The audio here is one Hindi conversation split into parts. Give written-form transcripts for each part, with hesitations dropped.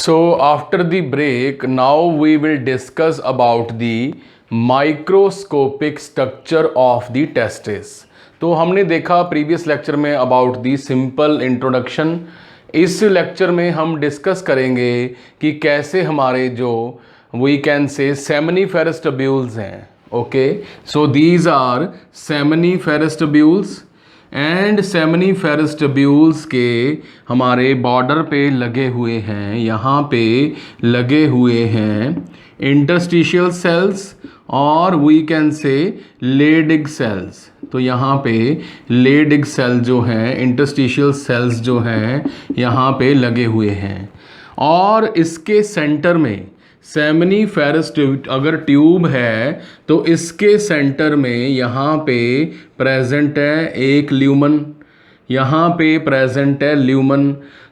So after the break, now we will discuss about the microscopic structure of the testis. तो हमने देखा प्रीवियस लेक्चर में अबाउट दी सिंपल इंट्रोडक्शन. इस लेक्चर में हम डिस्कस करेंगे कि कैसे हमारे जो we can say seminiferous tubules हैं. Okay, so these are seminiferous tubules and seminiferous tubules के हमारे बॉर्डर पे लगे हुए हैं, यहाँ पे लगे हुए हैं इंटरस्टिशियल सेल्स और we can say Leydig cells. तो यहाँ पे लेडिग सेल जो हैं, इंटरस्टिशियल सेल्स जो हैं यहाँ पे लगे हुए हैं. और इसके सेंटर में सेमिनिफेरस अगर ट्यूब है तो इसके सेंटर में यहाँ पे प्रेजेंट है एक ल्यूमन, यहाँ पे प्रेजेंट है ल्यूमन.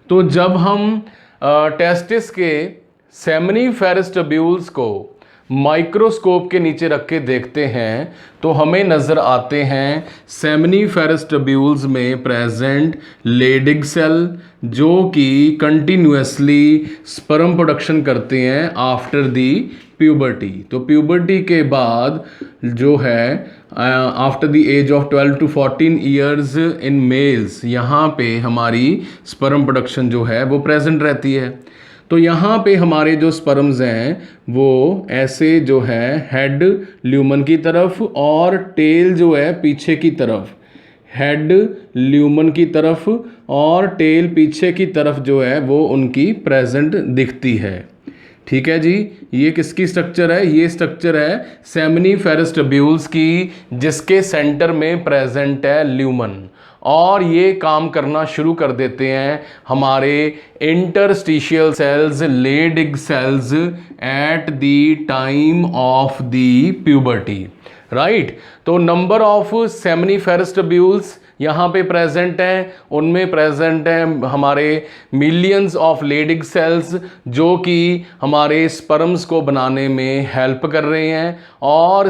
तो जब हम टेस्टिस के सेमिनिफेरस ट्यूब्यूल्स को माइक्रोस्कोप के नीचे रख के देखते हैं तो हमें नज़र आते हैं सेमिनिफेरस ट्यूब्यूल्स में प्रेजेंट लेडिग सेल जो कि कंटिन्यूसली स्पर्म प्रोडक्शन करते हैं आफ्टर दी प्यूबर्टी. तो प्यूबर्टी के बाद जो है after the age of 12 to 14 years in males यहाँ पे हमारी स्पर्म प्रोडक्शन जो है वो प्रेजेंट रहती है. तो यहाँ पे हमारे जो स्पर्म्स हैं वो ऐसे जो है हेड ल्यूमन की तरफ और टेल जो है पीछे की तरफ, हेड ल्यूमन की तरफ और टेल पीछे की तरफ जो है वो उनकी प्रेजेंट दिखती है. ठीक है जी, ये किसकी स्ट्रक्चर है? ये स्ट्रक्चर है सेमिनिफेरस ट्यूब्यूल्स की जिसके सेंटर में प्रेजेंट है ल्यूमन. और ये काम करना शुरू कर देते हैं हमारे interstitial cells, Leydig cells at the time of the puberty. Right, तो नंबर ऑफ सेमिनिफेरस ट्यूब्यूल्स यहाँ पे प्रेजेंट हैं, उनमें प्रेजेंट हैं हमारे मिलियंस ऑफ लेडिग सेल्स जो कि हमारे स्पर्म्स को बनाने में हेल्प कर रहे हैं. और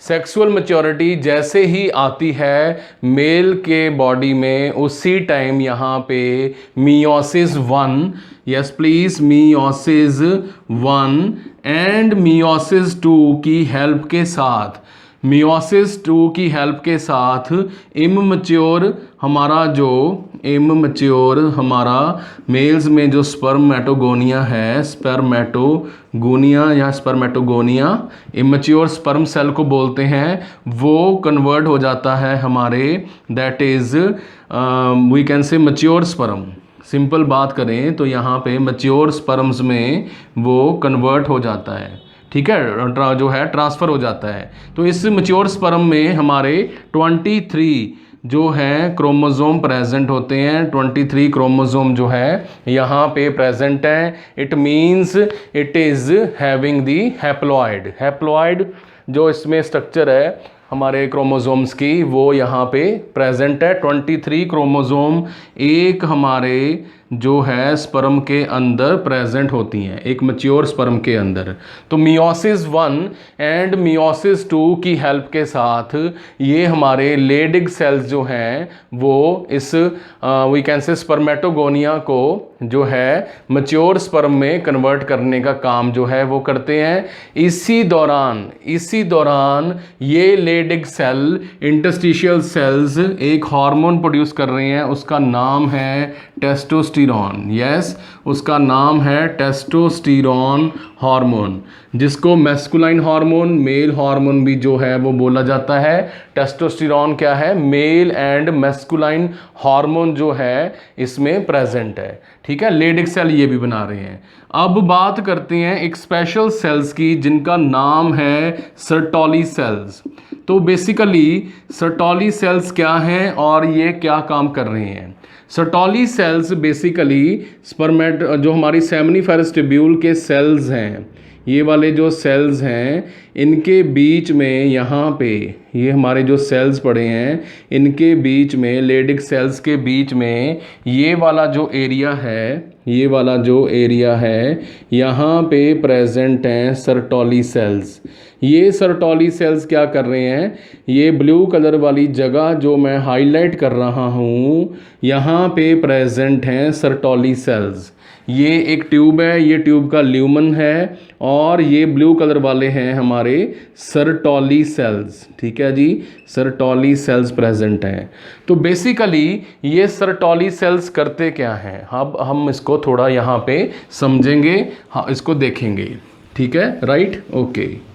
सेक्सुअल मैच्योरिटी जैसे ही आती है मेल के बॉडी में उसी टाइम यहाँ पे meiosis 1, yes please, meiosis 1 and meiosis 2 की हेल्प के साथ, मियोसिस 2 की हेल्प के साथ इममैच्योर हमारा मेल्स में जो स्पर्मेटोगोनिया है, स्पर्मेटोगोनिया या स्पर्मेटोगोनिया इमैच्योर स्पर्म सेल को बोलते हैं, वो कन्वर्ट हो जाता है हमारे that is we can say mature sperm. Simple बात करें तो यहाँ पे मैच्योर स्पर्म्स में वो कन्वर्ट हो जाता है. ठीक है, जो है ट्रांसफ़र हो जाता है. तो इस मैच्योर स्पर्म में हमारे 23 जो हैं क्रोमोसोम प्रेजेंट होते हैं. 23 क्रोमोसोम जो है यहाँ पे प्रेजेंट हैं. It means it is having the haploid जो इसमें स्ट्रक्चर है हमारे क्रोमोसोम्स की वो यहाँ पे प्रेजेंट है. 23 क्रोमोसोम एक हमारे जो है स्पर्म के अंदर प्रेजेंट होती हैं, एक मैच्योर स्पर्म के अंदर. तो मियोसिस 1 एंड मियोसिस 2 की हेल्प के साथ ये हमारे लेडिग सेल्स जो हैं वो इस वी कैन से स्पर्मेटोगोनिया को जो है मैच्योर स्पर्म में कन्वर्ट करने का काम जो है वो करते हैं. इसी दौरान ये लेडिग सेल, इंटरस्टिशियल सेल्स एक हार्मोन प्रोड्यूस कर रहे हैं, उसका नाम है टेस्टोस्टेरोन. यस, उसका नाम है टेस्टोस्टेरोन हार्मोन, जिसको मैस्कुलाइन हार्मोन, मेल हार्मोन भी जो है वो बोला जाता है. टेस्टोस्टेरोन क्या है? मेल एंड मैस्कुलाइन हार्मोन जो है इसमें प्रेजेंट है. ठीक है, लेडिग सेल ये भी बना रहे हैं. अब बात करते हैं एक स्पेशल सेल्स की जिनका नाम है सर्टोली सेल्स. तो बेसिकली सर्टोली सेल्स क्या हैं और ये क्या काम कर रहे हैं? सर्टोली सेल्स बेसिकली जो हमारी सेमिनिफेरस ट्यूब्यूल के सेल्स हैं, ये वाले जो सेल्स हैं इनके बीच में यहाँ पे ये हमारे जो सेल्स पड़े हैं इनके बीच में, लेडिग सेल्स के बीच में ये वाला जो एरिया है यहाँ पे प्रेजेंट हैं सर्टोली सेल्स. ये सर्टोली सेल्स क्या कर रहे हैं, ये ब्लू कलर वाली जगह जो मैं हाईलाइट कर रहा हूँ यहाँ पे प्रेजेंट हैं सर्टोली सेल्स। ये एक ट्यूब है, ये ट्यूब का ल्यूमन है और ये ब्लू कलर वाले हैं हमारे सर्टोली सेल्स। ठीक है जी, सर्टोली सेल्स प्रेजेंट हैं। तो बेसिकली ये सर्टोली सेल्स करते क्या हैं, अब हम इसको थोड़ा यहाँ पे समझेंगे, हाँ इसको देखेंगे। ठीक है, राइट, ओके।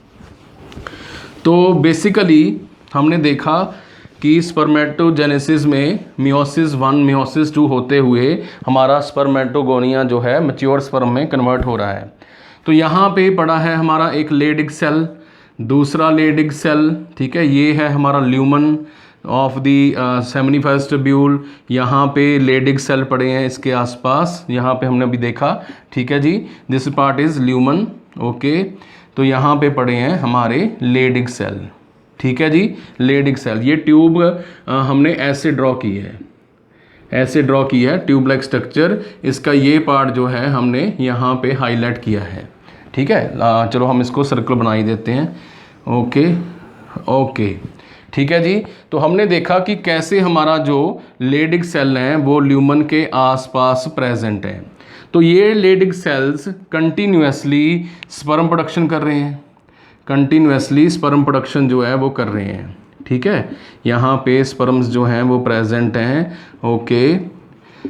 तो बेसिकली हमने देखा कि स्पर्मेटोजेनेसिस में मियोसिस 1 मियोसिस 2 होते हुए हमारा स्पर्मेटोगोनिया जो है मैच्योर स्पर्म में कन्वर्ट हो रहा है। तो यहाँ पे पड़ा है हमारा एक लेडिग सेल, दूसरा लेडिग सेल। ठीक है, ये है हमारा lumen of the seminiferous tubule. यहाँ पे लेडिग सेल पड़े हैं इसके आसपास, यहाँ पे हमने अभी देखा। ठीक है जी, this part is lumen, okay. तो यहाँ पे पड़े हैं हमारे लेडिग सेल। ठीक है जी, लेडिग सेल। ये ट्यूब हमने ऐसे ड्रॉ की है, ऐसे ड्रॉ की है ट्यूब लाइक स्ट्रक्चर। इसका ये पार्ट जो है हमने यहाँ पे हाईलाइट किया है। ठीक है, चलो हम इसको सर्कल बना ही देते हैं। ओके ओके, ठीक है जी। तो हमने देखा कि कैसे हमारा जो लेडिग सेल हैं वो ल्यूमन के आसपास प्रेजेंट हैं। तो ये Leydig cells continuously sperm production कर रहे हैं, कंटिन्यूसली स्पर्म प्रोडक्शन जो है वो कर रहे हैं। ठीक है, यहाँ पे स्पर्म्स जो हैं वो प्रेजेंट हैं, ओके।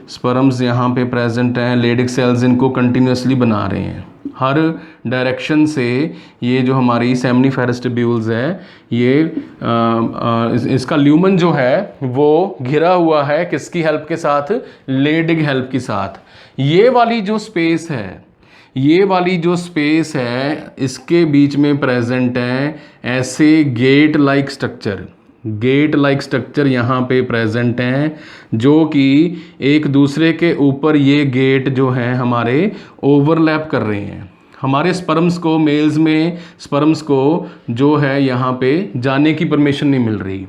स्पर्म्स यहाँ पे प्रेजेंट हैं, लेडिग सेल्स इनको कंटिन्यूसली बना रहे हैं हर डायरेक्शन से। ये जो हमारी सेमिनिफेरस ट्यूब्यूल्स है, ये इसका ल्यूमन जो है वो घिरा हुआ है किसकी हेल्प के साथ, लेडिग हेल्प के साथ। ये वाली जो स्पेस है, ये वाली जो स्पेस है, इसके बीच में प्रेजेंट है ऐसे get like structure, get like structure यहाँ पे प्रेजेंट हैं, जो कि एक दूसरे के ऊपर ये गेट जो हैं हमारे ओवरलैप कर रहे हैं। हमारे स्पर्म्स को, मेल्स में स्पर्म्स को जो है यहाँ पे जाने की परमिशन नहीं मिल रही।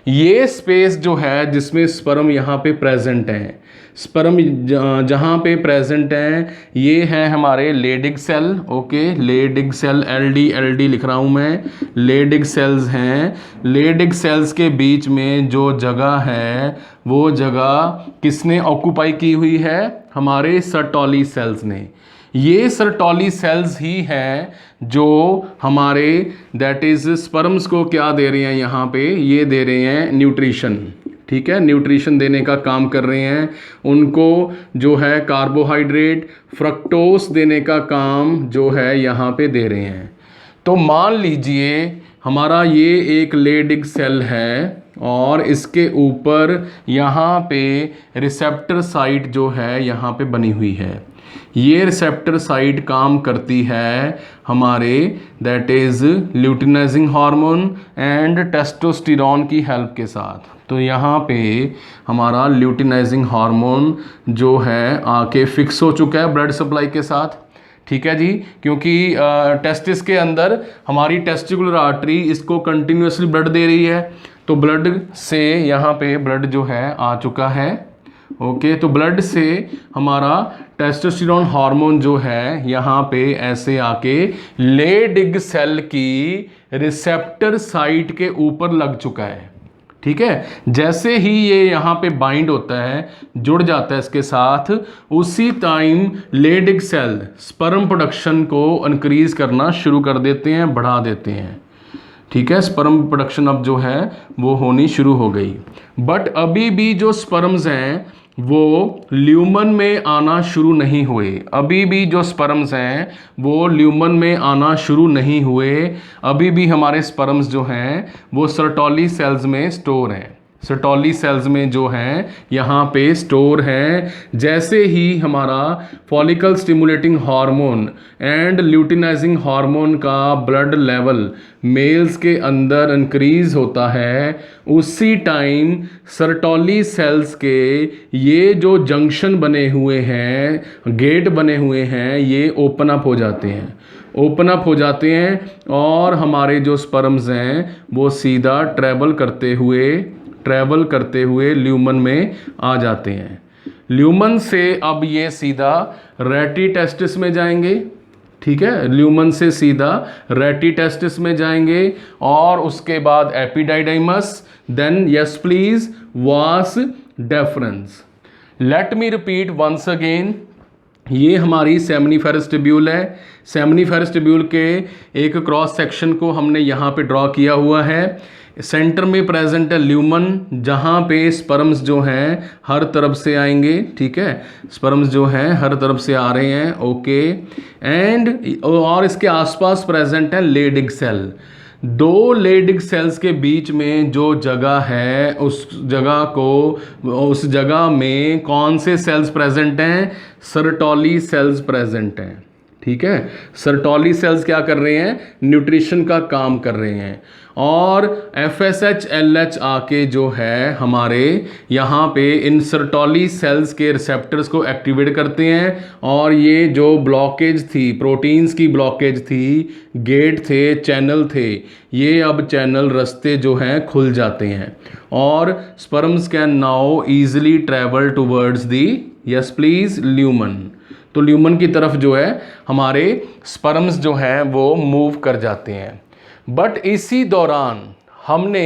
ये स्पेस जो है जिसमें स्पर्म यहाँ पे प्रेजेंट हैं, स्पर्म जहाँ पे प्रेजेंट हैं, ये है हमारे Leydig cell, okay. Leydig cell, L D लिख रहा हूँ मैं, लेडिग सेल्स हैं। लेडिग सेल्स के बीच में जो जगह है वो जगह किसने ऑक्यूपाई की हुई है, हमारे सर्टोली सेल्स ने। ये सर्टोली सेल्स ही हैं जो हमारे दैट इज स्पर्म्स को क्या दे रहे हैं, यहाँ पे ये दे रहे हैं न्यूट्रिशन। ठीक है, न्यूट्रिशन देने का काम कर रहे हैं। उनको जो है कार्बोहाइड्रेट, फ्रक्टोस देने का काम जो है यहाँ पे दे रहे हैं। तो मान लीजिए हमारा ये एक लेडिग सेल है और इसके ऊपर यहाँ पे रिसेप्टर साइट जो है यहाँ पे बनी हुई है। ये रिसेप्टर साइट काम करती है हमारे that is luteinizing hormone and testosterone की हेल्प के साथ। तो यहाँ पे हमारा ल्यूटिनाइजिंग हार्मोन जो है आके फिक्स हो चुका है ब्लड सप्लाई के साथ। ठीक है जी, क्योंकि टेस्टिस के अंदर हमारी टेस्टिकुलर आर्टरी इसको कंटिन्यूसली ब्लड दे रही है। तो ब्लड से यहाँ पे ब्लड जो है आ चुका है, ओके। तो ब्लड से हमारा टेस्टोस्टेरोन हार्मोन जो है यहाँ पे ऐसे आके लेडिग सेल की रिसेप्टर साइट के ऊपर लग चुका है। ठीक है, जैसे ही ये यहाँ पे बाइंड होता है, जुड़ जाता है इसके साथ, उसी time Leydig cell sperm production को इंक्रीज करना शुरू कर देते हैं, बढ़ा देते हैं। ठीक है, स्पर्म प्रोडक्शन अब जो है वो होनी शुरू हो गई। बट अभी भी जो स्पर्म्स हैं वो ल्यूमन में आना शुरू नहीं हुए, अभी भी जो स्पर्म्स हैं वो ल्यूमन में आना शुरू नहीं हुए। अभी भी हमारे स्पर्म्स जो हैं वो सर्टोली सेल्स में स्टोर हैं, सर्टोली सेल्स में जो हैं यहाँ पे स्टोर हैं। जैसे ही हमारा follicle stimulating hormone and luteinizing hormone का ब्लड लेवल मेल्स के अंदर इंक्रीज होता है, उसी टाइम सर्टोली सेल्स के ये जो जंक्शन बने हुए हैं, गेट बने हुए हैं, ये ओपन अप हो जाते हैं, ओपन अप हो जाते हैं और हमारे जो स्पर्म्स हैं वो सीधा ट्रैवल करते हुए ल्यूमन में आ जाते हैं। ल्यूमन से अब ये सीधा रेटी टेस्टिस में जाएंगे। ठीक है, ल्यूमन से सीधा रेटी टेस्टिस में जाएंगे और उसके बाद epididymis, then yes please vas deferens. Let me repeat once again, ये हमारी सेमनीफेरस ट्यूब्यूल है। सेमनीफेरस ट्यूब्यूल के एक क्रॉस सेक्शन को हमने यहाँ पे ड्रॉ किया हुआ है। सेंटर में प्रेजेंट है ल्यूमन, जहाँ पे स्पर्म्स जो हैं हर तरफ से आएंगे, ठीक है, स्पर्म्स जो हैं हर तरफ से आ रहे हैं, ओके। एंड और इसके आसपास प्रेजेंट है लेडिग सेल। दो लेडिग सेल्स के बीच में जो जगह है उस जगह में कौन से सेल्स प्रेजेंट हैं? सर्टोली सेल्स प्रेजेंट हैं, ठीक है। सर्टोली सेल्स क्या कर रहे हैं? न्यूट्रिशन का काम कर रहे हैं। और FSH LH आके जो है हमारे यहाँ पे इन सर्टोली सेल्स के रिसेप्टर्स को एक्टिवेट करते हैं और ये जो ब्लॉकेज थी, प्रोटीन्स की ब्लॉकेज थी, गेट थे, चैनल थे, ये अब चैनल रास्ते जो हैं खुल जाते हैं और sperms can now easily travel towards the, yes please, lumen. तो ल्यूमन की तरफ जो है हमारे स्पर्म्स जो हैं वो मूव कर जाते हैं। बट इसी दौरान हमने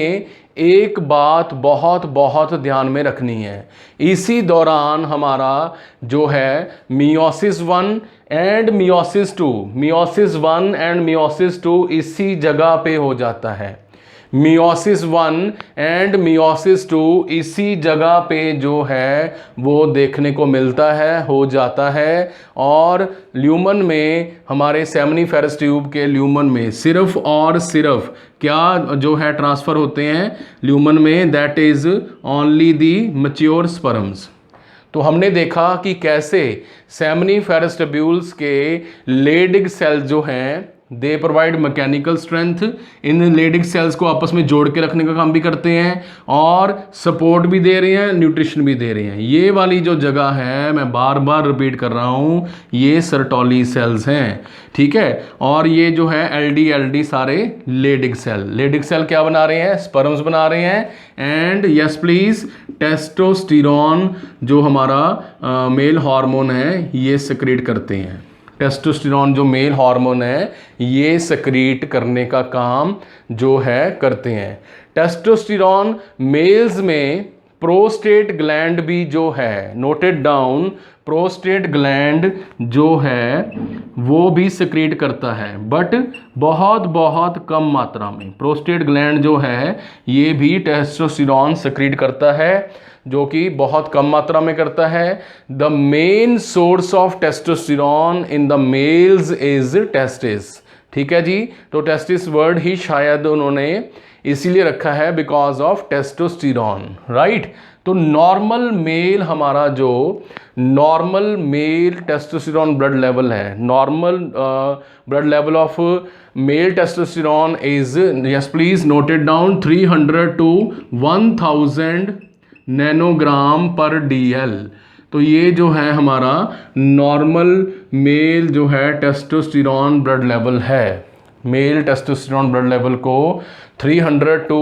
एक बात बहुत बहुत ध्यान में रखनी है। इसी दौरान हमारा जो है meiosis 1 and meiosis 2, meiosis 1 and meiosis 2 इसी जगह पे हो जाता है। मियोसिस 1 एंड मियोसिस 2 इसी जगह पे जो है वो देखने को मिलता है, हो जाता है। और ल्यूमन में, हमारे सेमनीफेरस ट्यूब के ल्यूमन में सिर्फ और सिर्फ क्या जो है ट्रांसफ़र होते हैं ल्यूमन में? That is only the mature sperms. तो हमने देखा कि कैसे सेमनीफेरस ट्यूब्यूल्स के लेडिग सेल्स जो हैं they provide mechanical strength, in Leydig cells को आपस में जोड़ के रखने का काम भी करते हैं और सपोर्ट भी दे रहे हैं, न्यूट्रिशन भी दे रहे हैं। ये वाली जो जगह है, मैं बार बार रिपीट कर रहा हूँ, ये सर्टोली सेल्स हैं, ठीक है। और ये जो है LD सारे लेडिग सेल क्या बना रहे हैं? स्पर्म्स बना रहे हैं। एंड यस प्लीज, टेस्टोस्टेरोन जो हमारा मेल हार्मोन है ये सेक्रेट करते हैं। टेस्टोस्टेरोन जो मेल हार्मोन है ये सेक्रीट करने का काम जो है करते हैं। टेस्टोस्टेरोन मेल्स में प्रोस्टेट ग्लैंड भी जो है, नोटेड डाउन, प्रोस्टेट ग्लैंड जो है वो भी सेक्रीट करता है, बट बहुत बहुत कम मात्रा में। प्रोस्टेट ग्लैंड जो है ये भी टेस्टोस्टेरोन सेक्रीट करता है, जो कि बहुत कम मात्रा में करता है। The main source of testosterone in the mails is testis, ठीक है जी। तो टेस्टिस वर्ड ही शायद उन्होंने इसीलिए रखा है बिकॉज ऑफ टेस्टोस्टेरोन, राइट। तो नॉर्मल मेल, हमारा जो normal male testosterone blood level है, normal blood level of male testosterone is, yes please noted down, 300 to 1000 nanogram per DL। तो ये जो है हमारा नॉर्मल मेल जो है टेस्टोस्टेरोन ब्लड लेवल है। मेल टेस्टोस्टेरोन ब्लड लेवल को 300 to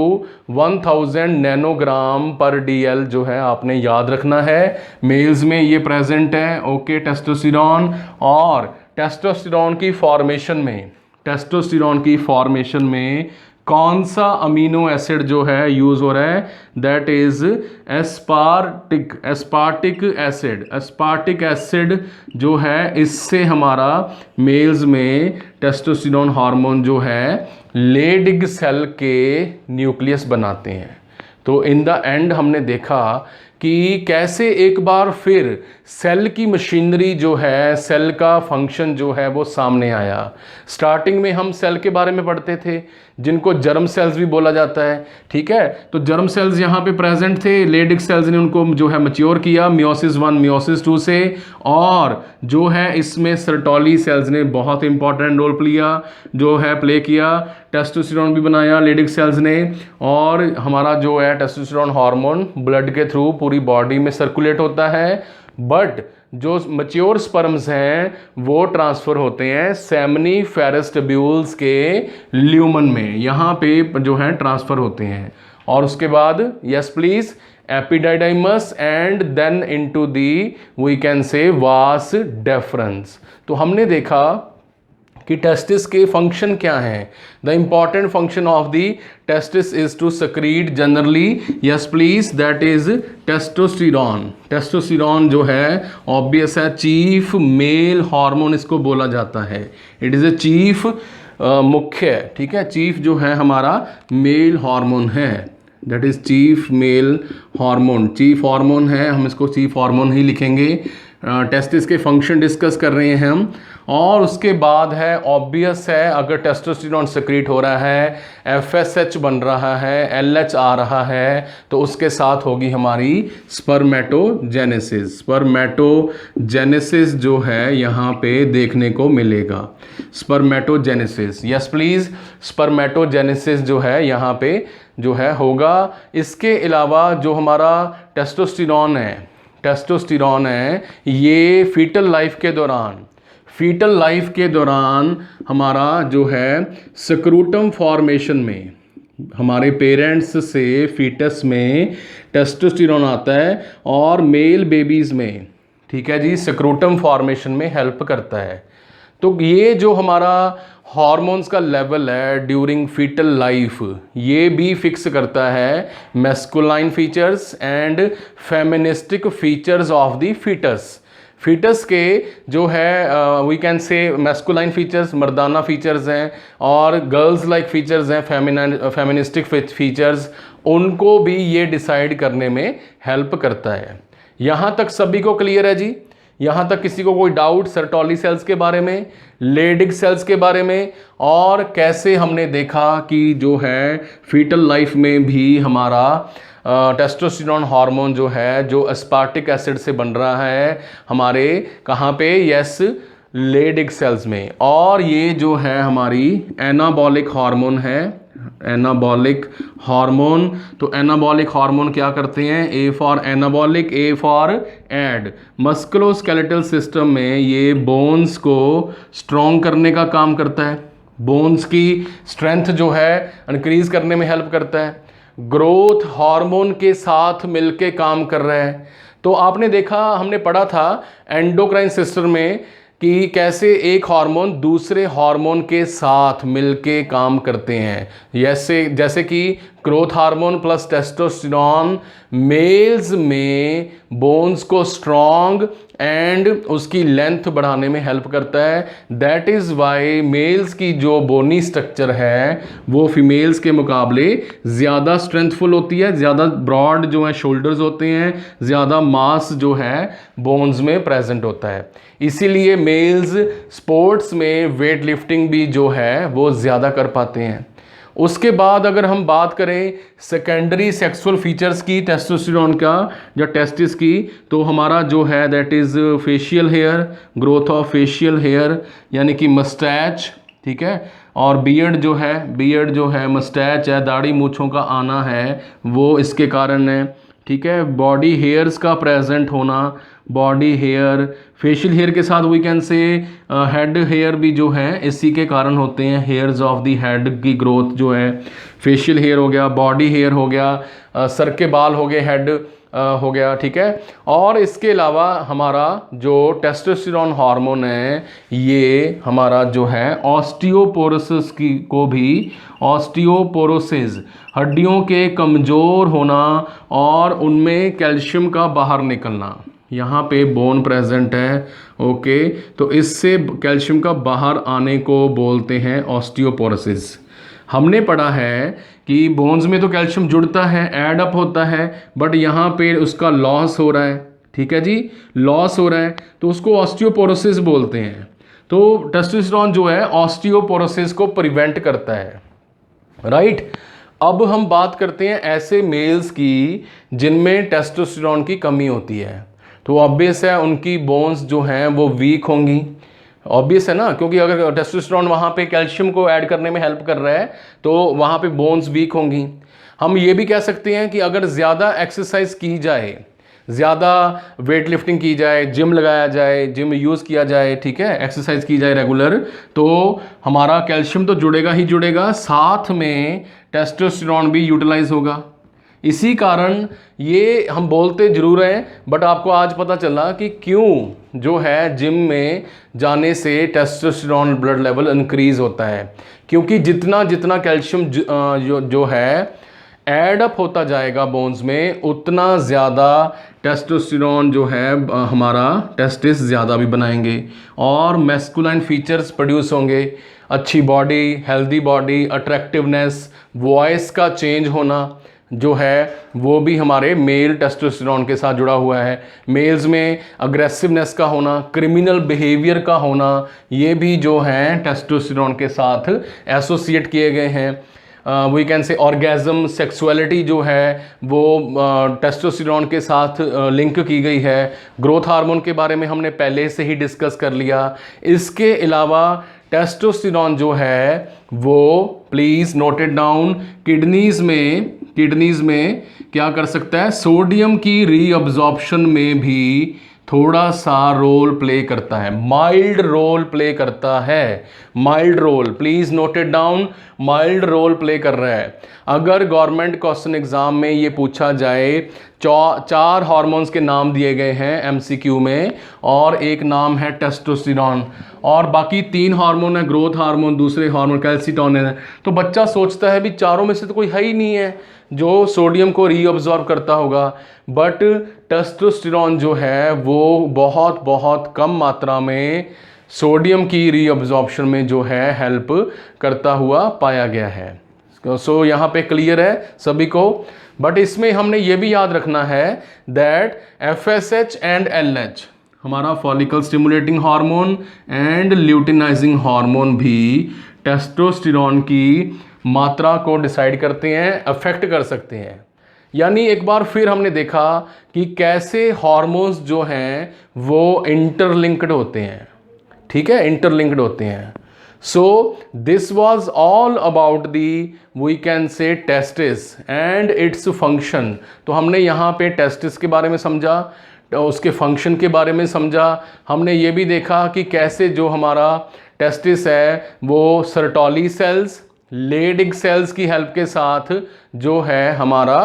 1000 नैनोग्राम पर DL जो है आपने याद रखना है। मेल्स में ये प्रेजेंट है, ओके, टेस्टोस्टेरोन। और टेस्टोस्टेरोन की फॉर्मेशन में कौन सा अमीनो एसिड जो है यूज हो रहा है? दैट इज एस्पार्टिक एसिड जो है, इससे हमारा मेल्स में टेस्टोस्टेरोन हार्मोन जो है लेडिग सेल के न्यूक्लियस बनाते हैं। तो इन द एंड हमने देखा कि कैसे एक बार फिर सेल की मशीनरी जो है, सेल का फंक्शन जो है वो सामने आया। स्टार्टिंग में हम सेल के बारे में पढ़ते थे जिनको जर्म सेल्स भी बोला जाता है, ठीक है। तो जर्म सेल्स यहाँ पे प्रेजेंट थे, लेडिग सेल्स ने उनको जो है मैच्योर किया मियोसिस 1 मियोसिस 2 से। और जो है इसमें सर्टोली सेल्स ने बहुत इंपॉर्टेंट रोल प्ले किया, टेस्टोस्टेरोन भी बनाया लेडिग सेल्स ने। और हमारा जो है टेस्टोस्टेरोन हार्मोन ब्लड के थ्रू पूरी बॉडी में सर्कुलेट होता है, बट जो मैच्योर स्पर्म्स हैं वो ट्रांसफ़र होते हैं सेमनीफेरस ट्यूब्यूल्स के ल्यूमन में, यहाँ पे जो है ट्रांसफ़र होते हैं। और उसके बाद yes please epididymis and then into the we can say vas deference. तो हमने देखा कि टेस्टिस के फंक्शन क्या हैं। The important function of the testis is to secrete generally, yes please, that is testosterone. Testosterone जो है ऑब्वियस है, चीफ मेल हार्मोन इसको बोला जाता है। इट इज़ ए चीफ, मुख्य, ठीक है, चीफ जो है हमारा मेल हार्मोन है, that is chief male hormone. Chief hormone है, हम इसको चीफ हार्मोन ही लिखेंगे। टेस्टिस के फंक्शन डिस्कस कर रहे हैं हम। और उसके बाद है, ऑब्वियस है, अगर टेस्टोस्टेरॉन सिक्रीट हो रहा है, एफएसएच बन रहा है, एलएच आ रहा है, तो उसके साथ होगी हमारी स्पर्मेटोजेनेसिस। स्पर्मेटोजेनेसिस जो है यहाँ पे देखने को मिलेगा, स्पर्मेटोजेनेसिस, यस प्लीज, स्पर्मेटोजेनेसिस जो है यहाँ पे जो है होगा। इसके अलावा जो हमारा टेस्टोस्टेरॉन है, ये फीटल लाइफ के दौरान हमारा जो है स्क्रूटम फॉर्मेशन में, हमारे पेरेंट्स से फीटस में टेस्टोस्टेरॉन आता है और मेल बेबीज़ में, ठीक है जी, स्क्रूटम फॉर्मेशन में हेल्प करता है। तो ये जो हमारा हार्मोन्स का लेवल है ड्यूरिंग फीटल लाइफ, ये भी फिक्स करता है masculine features and feministic features of the foetus के जो है we can say masculine features मर्दाना फीचर्स हैं और गर्ल्स लाइक फीचर्स हैं, फेमिनिस्टिक फीचर्स, उनको भी ये डिसाइड करने में हेल्प करता है। यहाँ तक सभी को क्लियर है जी? यहाँ तक किसी को कोई डाउट सर्टोली सेल्स के बारे में, लेडिग सेल्स के बारे में, और कैसे हमने देखा कि जो है फीटल लाइफ में भी हमारा टेस्टोस्टेरॉन हार्मोन जो है, जो एस्पार्टिक एसिड से बन रहा है हमारे कहाँ पे, यस, लेडिग सेल्स में। और ये जो है हमारी एनाबॉलिक हार्मोन है, एनाबॉलिक हार्मोन। तो एनाबॉलिक हार्मोन क्या करते हैं? A for anabolic, A for add. Musculoskeletal system में ये बोन्स को स्ट्रॉन्ग करने का काम करता है, बोन्स की स्ट्रेंथ जो है इंक्रीज करने में हेल्प करता है, ग्रोथ हार्मोन के साथ मिलके काम कर रहा है। तो आपने देखा, हमने पढ़ा था एंडोक्राइन सिस्टम में कि कैसे एक हार्मोन दूसरे हार्मोन के साथ मिलके काम करते हैं। जैसे कि growth hormone plus testosterone males में बोन्स को स्ट्रॉन्ग एंड उसकी लेंथ बढ़ाने में हेल्प करता है। दैट इज़ वाई मेल्स की जो बोनी स्ट्रक्चर है वो फीमेल्स के मुकाबले ज़्यादा स्ट्रेंथफुल होती है, ज़्यादा ब्रॉड जो है शोल्डर्स होते हैं, ज़्यादा मास जो है बोन्स में प्रेजेंट होता है। इसीलिए मेल्स स्पोर्ट्स में वेट लिफ्टिंग भी जो है वो ज़्यादा कर पाते हैं। उसके बाद अगर हम बात करें सेकेंडरी सेक्सुअल फीचर्स की टेस्टोस्टेरॉन का या टेस्टिस की, तो हमारा जो है that is facial hair, growth of facial hair यानी कि मस्टैच, ठीक है, और बियर्ड जो है मस्टैच है, दाढ़ी मूंछों का आना है वो इसके कारण है, ठीक है। बॉडी हेयर्स का प्रेजेंट होना, बॉडी हेयर, फेशियल हेयर के साथ we can say head hair भी जो है इसी के कारण होते हैं। हेयर्स ऑफ द हेड की ग्रोथ जो है, फेशियल हेयर हो गया, बॉडी हेयर हो गया, सर के बाल हो गए, हेड हो गया, ठीक है। और इसके अलावा हमारा जो टेस्टोस्टेरॉन हार्मोन है ये हमारा जो है ऑस्टियोपोरोसिस की को भी, ऑस्टियोपोरोसिस हड्डियों के कमज़ोर होना और उनमें कैल्शियम का बाहर निकलना, यहाँ पे बोन प्रेजेंट है, ओके, तो इससे कैल्शियम का बाहर आने को बोलते हैं ऑस्टियोपोरोसिस। हमने पढ़ा है कि बोन्स में तो कैल्शियम जुड़ता है, ऐड अप होता है, बट यहाँ पे उसका लॉस हो रहा है, ठीक है जी, लॉस हो रहा है, तो उसको ऑस्टियोपोरोसिस बोलते हैं। तो टेस्टोस्टेरॉन जो है ऑस्टियोपोरोसिस को प्रिवेंट करता है, राइट। अब हम बात करते हैं ऐसे मेल्स की जिनमें टेस्टोस्टेरॉन की कमी होती है। तो ऑब्वियस है उनकी बोन्स जो हैं वो वीक होंगी, ऑब्वियस है ना, क्योंकि अगर टेस्टोस्टेरॉन वहाँ पे कैल्शियम को ऐड करने में हेल्प कर रहा है तो वहाँ पे बोन्स वीक होंगी। हम ये भी कह सकते हैं कि अगर ज़्यादा एक्सरसाइज की जाए, ज़्यादा वेट लिफ्टिंग की जाए, जिम लगाया जाए, जिम यूज़ किया जाए, ठीक है, एक्सरसाइज की जाए रेगुलर, तो हमारा कैल्शियम तो जुड़ेगा ही जुड़ेगा, साथ में टेस्टोस्टेरॉन भी यूटिलाइज होगा। इसी कारण ये हम बोलते जरूर हैं, बट आपको आज पता चला कि क्यों जो है जिम में जाने से टेस्टोस्टेरोन ब्लड लेवल इंक्रीज होता है। क्योंकि जितना जितना कैल्शियम जो है ऐड अप होता जाएगा बोन्स में, उतना ज़्यादा टेस्टोस्टेरोन जो है हमारा टेस्टिस ज़्यादा भी बनाएंगे और मैस्कुलाइन फीचर्स प्रोड्यूस होंगे। अच्छी body, healthy body, attractiveness, voice का चेंज होना जो है वो भी हमारे मेल टेस्टोस्टेरोन के साथ जुड़ा हुआ है। मेल्स में अग्रेसिवनेस का होना, क्रिमिनल बिहेवियर का होना, ये भी जो है टेस्टोस्टेरोन के साथ एसोसिएट किए गए हैं। We can say orgasm, sexuality जो है वो टेस्टोस्टेरोन के साथ लिंक की गई है। ग्रोथ हार्मोन के बारे में हमने पहले से ही डिस्कस कर लिया। इसके अलावा टेस्टोस्टेरोन जो है वो, please note it down, kidneys में क्या कर सकता है, सोडियम की रीअब्जॉर्प्शन में भी थोड़ा सा रोल प्ले करता है, माइल्ड रोल प्ले करता है। Mild role, please note it down, mild role play कर रहा है। अगर गवर्नमेंट क्वेश्चन एग्जाम में ये पूछा जाए, 4 हार्मोन्स के नाम दिए गए हैं एमसीक्यू में, और एक नाम है टेस्टोस्टेरोन और बाकी 3 हार्मोन है, ग्रोथ हार्मोन, दूसरे हार्मोन कैल्सिटोनिन है, तो बच्चा सोचता है भी चारों में से तो कोई है ही नहीं है जो सोडियम को रीअब्जॉर्ब करता होगा। बट टेस्टोस्टेरोन जो है वो बहुत बहुत कम मात्रा में सोडियम की रीअब्जॉर्प्शन में जो है हेल्प करता हुआ पाया गया है। सो यहाँ पे क्लियर है सभी को। बट इसमें हमने ये भी याद रखना है दैट FSH एंड LH, हमारा follicle stimulating hormone and luteinizing hormone भी टेस्टोस्टेरोन की मात्रा को डिसाइड करते हैं, अफेक्ट कर सकते हैं। यानी एक बार फिर हमने देखा कि कैसे हार्मोन्स जो हैं वो इंटरलिंक्ड होते हैं, ठीक है, इंटरलिंक्ड होते हैं। So this was all about the, we can say testis and its function. तो हमने यहाँ पे टेस्टिस के बारे में समझा, उसके फंक्शन के बारे में समझा। हमने ये भी देखा कि कैसे जो हमारा टेस्टिस है वो सर्टोली सेल्स, लेडिग सेल्स की हेल्प के साथ जो है हमारा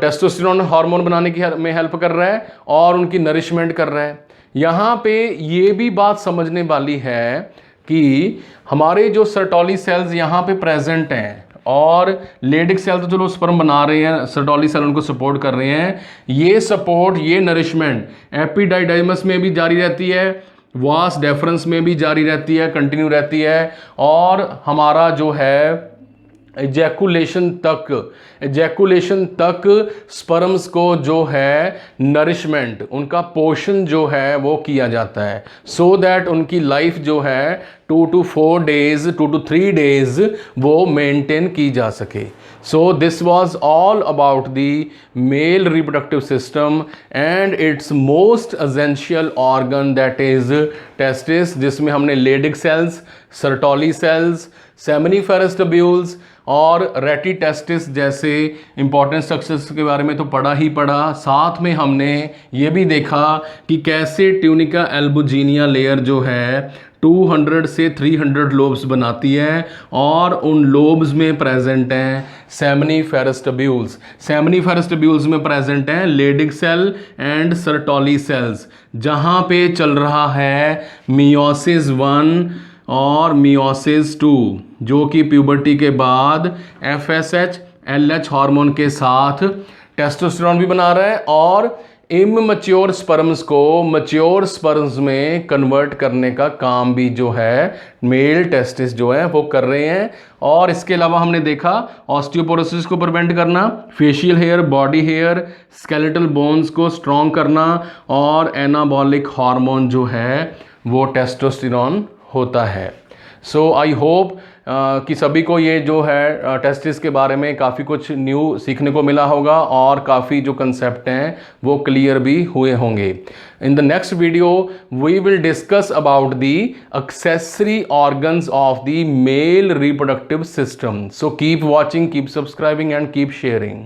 टेस्टोस्टेरोन हार्मोन बनाने की में हेल्प कर रहा है और उनकी नरिशमेंट कर रहा है। यहाँ पे ये भी बात समझने वाली है कि हमारे जो सर्टोली सेल्स यहाँ पे प्रेजेंट हैं और लेडिग सेल तो चलो स्पर्म बना रहे हैं, सर्टोली सेल उनको सपोर्ट कर रहे हैं। ये सपोर्ट, ये नरिशमेंट एपिडाइडाइमस में भी जारी रहती है, वास डेफरेंस में भी जारी रहती है, कंटिन्यू रहती है, और हमारा जो है एजैकुलेशन तक स्पर्म्स को जो है नरिशमेंट, उनका पोषण जो है वो किया जाता है, सो दैट उनकी लाइफ जो है 2 to 3 डेज वो मेंटेन की जा सके। सो this was all about the male reproductive system and it's most essential organ that is testis, जिसमें हमने Leydig cells, Sertoli cells, seminiferous tubules और रेटी टेस्टिस जैसे इंपॉर्टेंट स्ट्रक्चर्स के बारे में तो पढ़ा ही पढ़ा। साथ में हमने ये भी देखा कि कैसे ट्यूनिका एल्बुजिनिया लेयर जो है 200 से 300 लोब्स बनाती है और उन लोब्स में प्रेजेंट हैं सेमिनिफेरस ट्यूब्यूल्स। सेमिनिफेरस ट्यूब्यूल्स में प्रेजेंट हैं Leydig cell and Sertoli cells, जहाँ पे चल रहा है मियोसिस 1 और मियोसिस 2, जो कि प्यूबर्टी के बाद FSH LH हार्मोन के साथ टेस्टोस्टेरोन भी बना रहा है और इमैच्योर स्पर्म्स को मैच्योर स्पर्म्स में कन्वर्ट करने का काम भी जो है मेल टेस्टिस जो है वो कर रहे हैं। और इसके अलावा हमने देखा ऑस्टियोपोरोसिस को प्रिवेंट करना, facial hair, body hair, skeletal bones को स्ट्रॉन्ग करना, और एनाबॉलिक हार्मोन जो है वो टेस्टोस्टेरोन होता है। सो आई होप कि सभी को ये जो है टेस्टिस के बारे में काफ़ी कुछ न्यू सीखने को मिला होगा और काफ़ी जो कंसेप्ट हैं वो क्लियर भी हुए होंगे। In the next video we will discuss about the accessory organs of the male reproductive system. So keep watching, keep subscribing and keep sharing.